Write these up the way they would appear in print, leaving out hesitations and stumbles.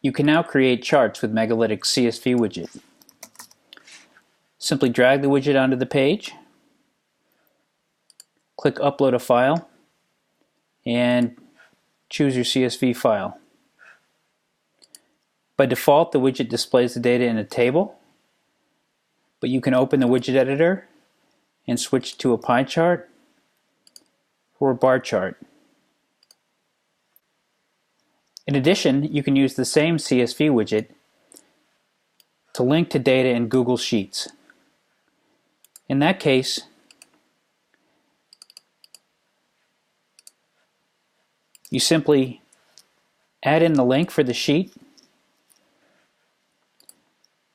You can now create charts with Megalytic CSV Widget. Simply drag the widget onto the page, click Upload a File, and choose your CSV file. By default, the widget displays the data in a table, but you can open the widget editor and switch to a pie chart or a bar chart. In addition, you can use the same CSV widget to link to data in Google Sheets. In that case, you simply add in the link for the sheet.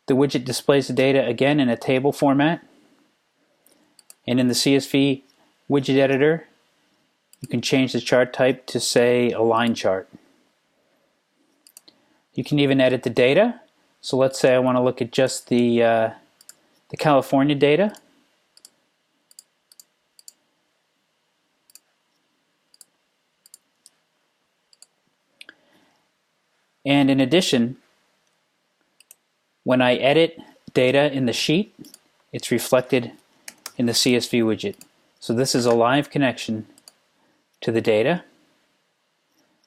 The widget displays the data again in a table format. And in the CSV widget editor, you can change the chart type to, say, a line chart. You can even edit the data. So let's say I want to look at just the California data. And in addition, when I edit data in the sheet, it's reflected in the CSV widget. So this is a live connection to the data,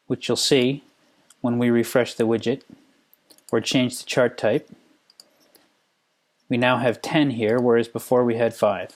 which you'll see when we refresh the widget or change the chart type. We now have 10 here, whereas before we had 5.